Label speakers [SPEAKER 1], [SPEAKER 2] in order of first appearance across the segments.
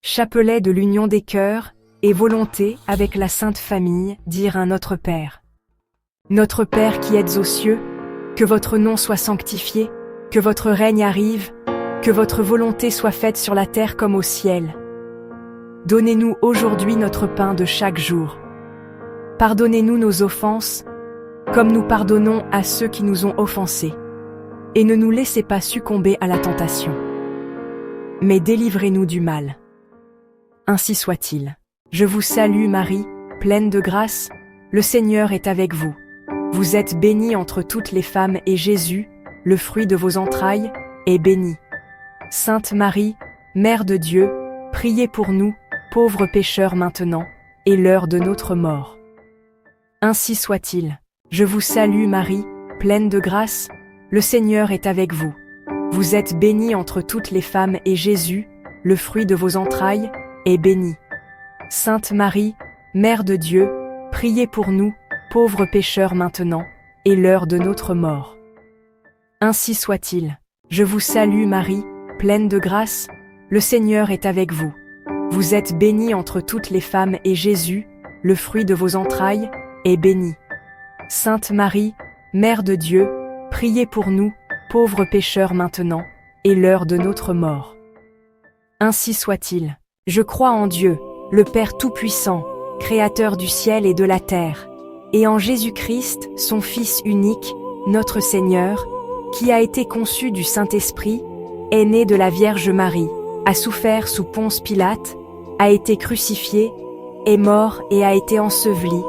[SPEAKER 1] Chapelet de l'union des cœurs et volonté avec la Sainte Famille, dire un Notre Père. Notre Père qui êtes aux cieux, que votre nom soit sanctifié, que votre règne arrive, que votre volonté soit faite sur la terre comme au ciel. Donnez-nous aujourd'hui notre pain de chaque jour. Pardonnez-nous nos offenses, comme nous pardonnons à ceux qui nous ont offensés. Et ne nous laissez pas succomber à la tentation. Mais délivrez-nous du mal. Ainsi soit-il. Je vous salue Marie, pleine de grâce, le Seigneur est avec vous. Vous êtes bénie entre toutes les femmes et Jésus, le fruit de vos entrailles, est béni. Sainte Marie, Mère de Dieu, priez pour nous, pauvres pécheurs maintenant, et l'heure de notre mort. Ainsi soit-il. Je vous salue Marie, pleine de grâce, le Seigneur est avec vous. Vous êtes bénie entre toutes les femmes et Jésus, le fruit de vos entrailles, est béni. Sainte Marie, Mère de Dieu, priez pour nous, pauvres pécheurs maintenant, et l'heure de notre mort. Ainsi soit-il. Je vous salue Marie, pleine de grâce, le Seigneur est avec vous. Vous êtes bénie entre toutes les femmes et Jésus, le fruit de vos entrailles, est béni. Sainte Marie, Mère de Dieu, priez pour nous, pauvres pécheurs maintenant, et l'heure de notre mort. Ainsi soit-il. Je crois en Dieu, le Père Tout-Puissant, Créateur du ciel et de la terre, et en Jésus-Christ, son Fils unique, notre Seigneur, qui a été conçu du Saint-Esprit, est né de la Vierge Marie, a souffert sous Ponce Pilate, a été crucifié, est mort et a été enseveli,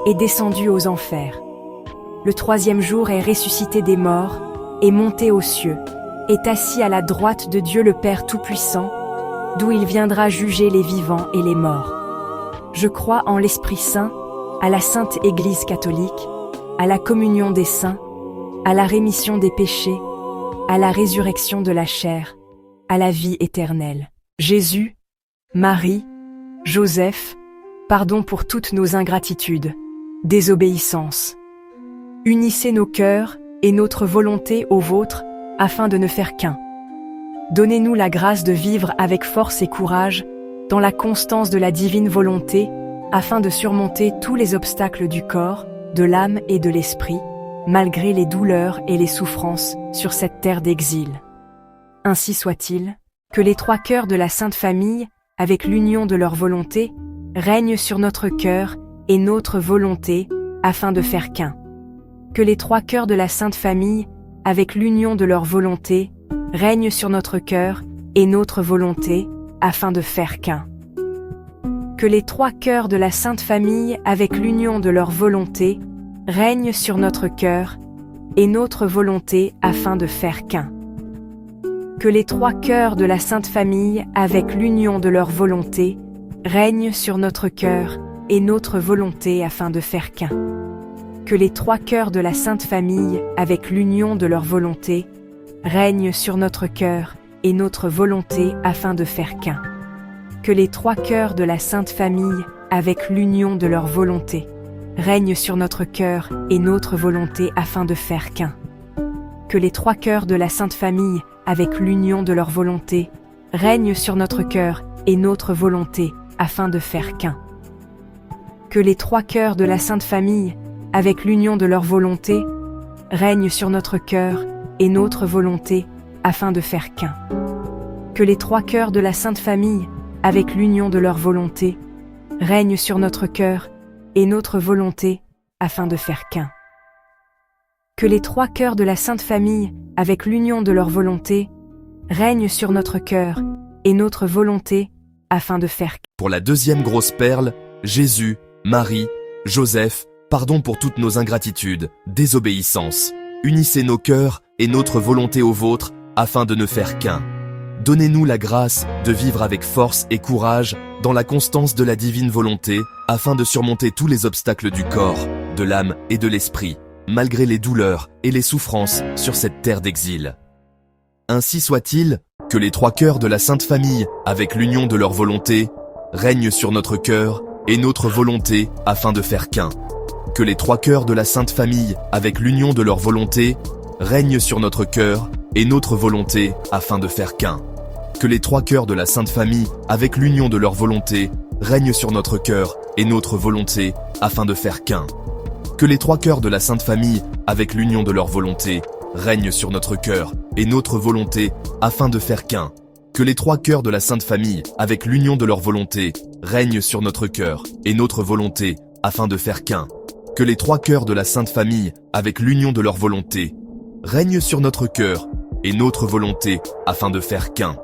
[SPEAKER 1] est descendu aux enfers. Le troisième jour est ressuscité des morts, est monté aux cieux, est assis à la droite de Dieu le Père Tout-Puissant, d'où il viendra juger les vivants et les morts. Je crois en l'Esprit Saint, à la Sainte Église catholique, à la communion des saints, à la rémission des péchés, à la résurrection de la chair, à la vie éternelle. Jésus, Marie, Joseph, pardon pour toutes nos ingratitudes, désobéissances. Unissez nos cœurs et notre volonté au vôtre, afin de ne faire qu'un. Donnez-nous la grâce de vivre avec force et courage, dans la constance de la divine volonté, afin de surmonter tous les obstacles du corps, de l'âme et de l'esprit, malgré les douleurs et les souffrances sur cette terre d'exil. Ainsi soit-il, que les trois cœurs de la Sainte Famille, avec l'union de leur volonté, règnent sur notre cœur et notre volonté, afin de faire qu'un. Que les trois cœurs de la Sainte Famille, avec l'union de leur volonté, règnent sur notre cœur et notre volonté, afin de faire qu'un. Que les trois cœurs de la Sainte Famille, avec l'union de leur volonté, règnent sur notre cœur et notre volonté, afin de faire qu'un. Que les trois cœurs de la Sainte Famille, avec l'union de leur volonté, règnent sur notre cœur et notre volonté, afin de faire qu'un. Que les trois cœurs de la Sainte Famille, avec l'union de leur volonté, règnent sur notre cœur et notre volonté, afin de faire qu'un. Que les trois cœurs de la Sainte Famille, avec l'union de leur volonté, règnent sur notre cœur et notre volonté, afin de faire qu'un. Que les trois cœurs de la Sainte Famille, avec l'union de leur volonté, règnent sur notre cœur et notre volonté, afin de faire qu'un. Que les trois cœurs de la Sainte Famille, avec l'union de leur volonté, règnent sur notre cœur et notre volonté, afin de faire qu'un. Que les trois cœurs de la Sainte Famille, avec l'union de leur volonté, règnent sur notre cœur et notre volonté, afin de faire qu'un. Que les trois cœurs de la Sainte Famille, avec l'union de leur volonté, règnent sur notre cœur et notre volonté, afin de faire qu'un.
[SPEAKER 2] Pour la deuxième grosse perle, Jésus, Marie, Joseph, pardon pour toutes nos ingratitudes, désobéissances. Unissez nos cœurs et notre volonté au vôtre, afin de ne faire qu'un. Donnez-nous la grâce de vivre avec force et courage, dans la constance de la divine volonté, afin de surmonter tous les obstacles du corps, de l'âme et de l'esprit, malgré les douleurs et les souffrances sur cette terre d'exil. Ainsi soit-il, que les trois cœurs de la Sainte Famille, avec l'union de leur volonté, règnent sur notre cœur et notre volonté, afin de faire qu'un. Que les trois cœurs de la Sainte Famille, avec l'union de leur volonté, règnent sur notre cœur et notre volonté, afin de faire qu'un. Que les trois cœurs de la Sainte Famille, avec l'union de leur volonté, règnent sur notre cœur et notre volonté, afin de faire qu'un. Que les trois cœurs de la Sainte Famille, avec l'union de leur volonté, règnent sur notre cœur et notre volonté, afin de faire qu'un. Que les trois cœurs de la Sainte Famille, avec l'union de leur volonté, règnent sur notre cœur et notre volonté, afin de faire qu'un. Que les trois cœurs de la Sainte Famille, avec l'union de leur volonté, règnent sur notre cœur et notre volonté, afin de faire qu'un.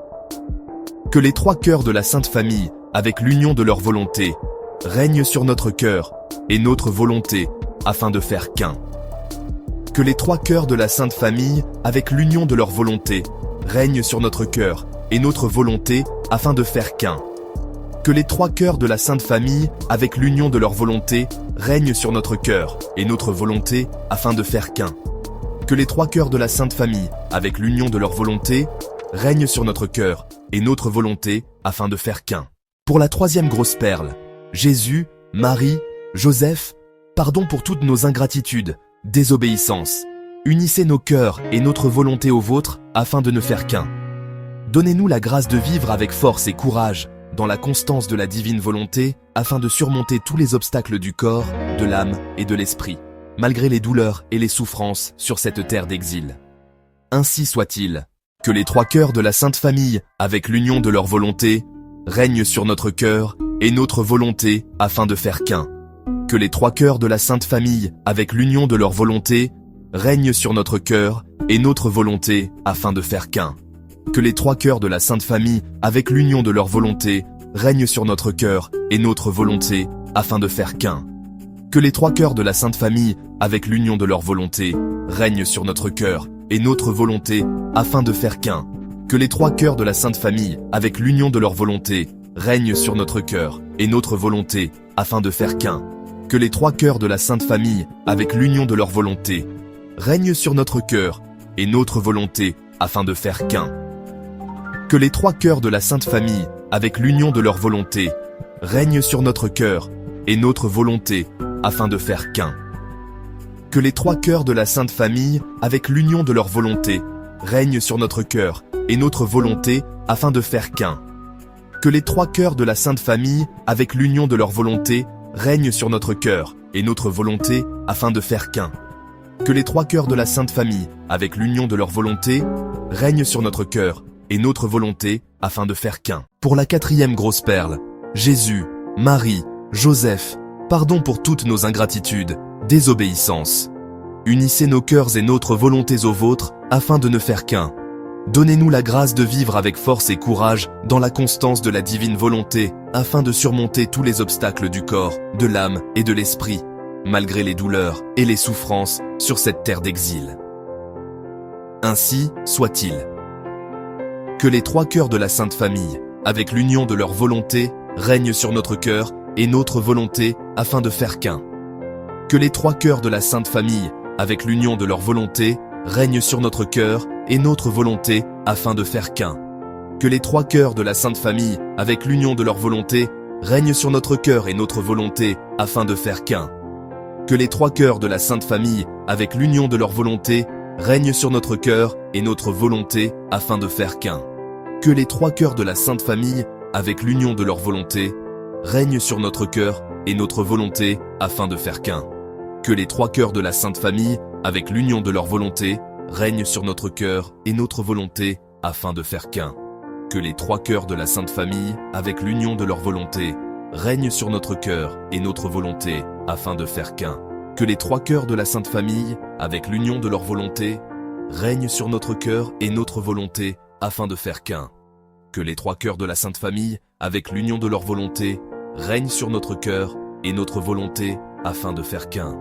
[SPEAKER 2] Que les trois cœurs de la Sainte Famille, avec l'union de leur volonté, règnent sur notre cœur et notre volonté, afin de faire qu'un. Que les trois cœurs de la Sainte Famille, avec l'union de leur volonté, règnent sur notre cœur et notre volonté, afin de faire qu'un. Que les trois cœurs de la Sainte Famille, avec l'union de leur volonté, règnent sur notre cœur et notre volonté, afin de faire qu'un. Que les trois cœurs de la Sainte Famille, avec l'union de leur volonté, règnent sur notre cœur et notre volonté, afin de faire qu'un. Pour la troisième grosse perle, Jésus, Marie, Joseph, pardon pour toutes nos ingratitudes, désobéissances. Unissez nos cœurs et notre volonté au vôtre, afin de ne faire qu'un. Donnez-nous la grâce de vivre avec force et courage, dans la constance de la divine volonté, afin de surmonter tous les obstacles du corps, de l'âme et de l'esprit, malgré les douleurs et les souffrances sur cette terre d'exil. Ainsi soit-il. Que les trois cœurs de la Sainte Famille, avec l'union de leur volonté, règnent sur notre cœur et notre volonté, afin de faire qu'un. Que les trois cœurs de la Sainte Famille, avec l'union de leur volonté, règnent sur notre cœur et notre volonté, afin de faire qu'un. Que les trois cœurs de la Sainte Famille, avec l'union de leur volonté, règnent sur notre cœur et notre volonté, afin de faire qu'un. Que les trois cœurs de la Sainte Famille, avec l'union de leur volonté, règnent sur notre cœur et notre volonté, afin de faire qu'un. Que les trois cœurs de la Sainte Famille, avec l'union de leur volonté, règnent sur notre cœur et notre volonté, afin de faire qu'un. Que les trois cœurs de la Sainte Famille, avec l'union de leur volonté, règnent sur notre cœur et notre volonté, afin de faire qu'un. Que les trois cœurs de la Sainte Famille, avec l'union de leur volonté, règnent sur notre cœur et notre volonté, afin de faire qu'un. Que les trois cœurs de la Sainte Famille, avec l'union de leur volonté, règnent sur notre cœur et notre volonté, afin de faire qu'un. Que les trois cœurs de la Sainte Famille, avec l'union de leur volonté, règnent sur notre cœur et notre volonté, afin de faire qu'un. Que les trois cœurs de la Sainte Famille, avec l'union de leur volonté, règnent sur notre cœur et notre volonté, afin de faire qu'un. Pour la quatrième grosse perle, Jésus, Marie, Joseph, pardon pour toutes nos ingratitudes, désobéissances. Unissez nos cœurs et notre volonté aux vôtres, afin de ne faire qu'un. Donnez-nous la grâce de vivre avec force et courage, dans la constance de la divine volonté, afin de surmonter tous les obstacles du corps, de l'âme et de l'esprit, malgré les douleurs et les souffrances sur cette terre d'exil. Ainsi soit-il. Que les trois cœurs de la Sainte Famille, avec l'union de leur volonté, règnent sur notre cœur et notre volonté, afin de faire qu'un. Que les trois cœurs de la Sainte Famille, avec l'union de leur volonté, règnent sur notre cœur et notre volonté, afin de faire qu'un. Que les trois cœurs de la Sainte Famille, avec l'union de leur volonté, règnent sur notre cœur et notre volonté, afin de faire qu'un. Que les trois cœurs de la Sainte Famille, avec l'union de leur volonté, règnent sur notre cœur et notre volonté, afin de faire qu'un. Que les trois cœurs de la Sainte Famille, avec l'union de leur volonté, règnent sur notre cœur et notre volonté, afin de faire qu'un. Que les trois cœurs de la Sainte Famille, avec l'union de leur volonté, règnent sur notre cœur et notre volonté, afin de faire qu'un. Que les trois cœurs de la Sainte Famille, avec l'union de leur volonté, règnent sur notre cœur et notre volonté, afin de faire qu'un. Que les trois cœurs de la Sainte Famille, avec l'union de leur volonté, règnent sur notre cœur et notre volonté, afin de faire qu'un. Que les trois cœurs de la Sainte Famille, avec l'union de leur volonté, règnent sur notre cœur et notre volonté, afin de faire qu'un.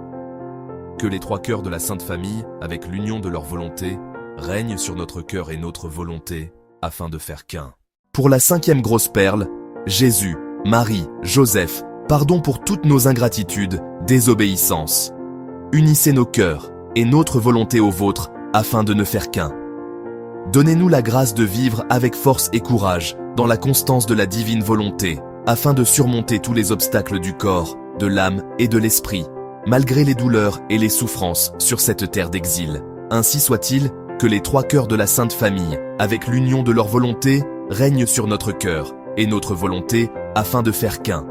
[SPEAKER 2] Que les trois cœurs de la Sainte Famille, avec l'union de leur volonté, règnent sur notre cœur et notre volonté, afin de faire qu'un. Pour la cinquième grosse perle, Jésus, Marie, Joseph, pardon pour toutes nos ingratitudes, désobéissances. Unissez nos cœurs et notre volonté au vôtre, afin de ne faire qu'un. Donnez-nous la grâce de vivre avec force et courage, dans la constance de la divine volonté, afin de surmonter tous les obstacles du corps, de l'âme et de l'esprit, malgré les douleurs et les souffrances sur cette terre d'exil. Ainsi soit-il. Que les trois cœurs de la Sainte Famille, avec l'union de leur volonté, règne sur notre cœur et notre volonté afin de faire qu'un.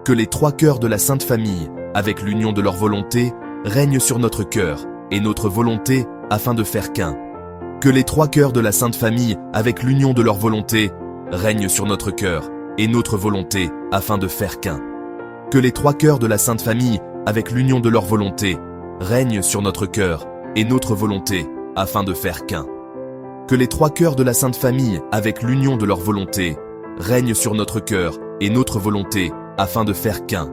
[SPEAKER 2] Que les trois cœurs de la Sainte Famille, avec l'union de leur volonté, règnent sur notre cœur et notre volonté afin de faire qu'un. Que les trois cœurs de la Sainte Famille, avec l'union de leur volonté, règnent sur notre cœur et notre volonté afin de faire qu'un. Que les trois cœurs de la Sainte Famille, avec l'union de leur volonté, règnent sur notre cœur et notre volonté afin de faire qu'un. Que les trois cœurs de la Sainte Famille, avec l'union de leur volonté, règnent sur notre cœur et notre volonté afin de faire qu'un.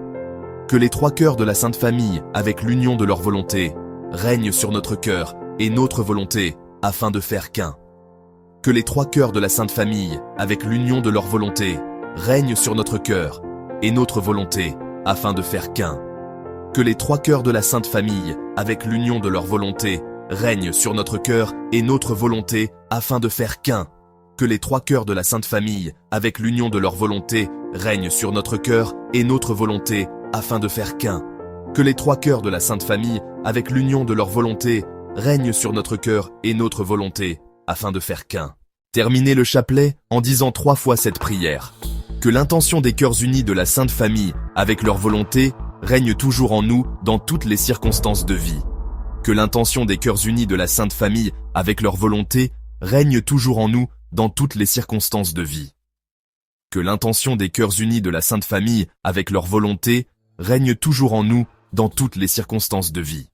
[SPEAKER 2] Que les trois cœurs de la Sainte Famille, avec l'union de leur volonté, règnent sur notre cœur et notre volonté afin de faire qu'un. Que les trois cœurs de la Sainte Famille, avec l'union de leur volonté, règnent sur notre cœur et notre volonté afin de faire qu'un. Que les trois cœurs de la Sainte Famille, avec l'union de leur volonté, règnent sur notre cœur et notre volonté afin de faire qu'un. Que les trois cœurs de la Sainte Famille, avec l'union de leur volonté, règnent sur notre cœur et notre volonté afin de faire qu'un. Que les trois cœurs de la Sainte Famille, avec l'union de leur volonté, règnent sur notre cœur et notre volonté afin de faire qu'un. Terminez le chapelet en disant 3 fois cette prière. Que l'intention des cœurs unis de la Sainte Famille, avec leur volonté, règne toujours en nous dans toutes les circonstances de vie. Que l'intention des cœurs unis de la Sainte Famille, avec leur volonté, règne toujours en nous dans toutes les circonstances de vie. Que l'intention des cœurs unis de la Sainte Famille, avec leur volonté, règne toujours en nous dans toutes les circonstances de vie.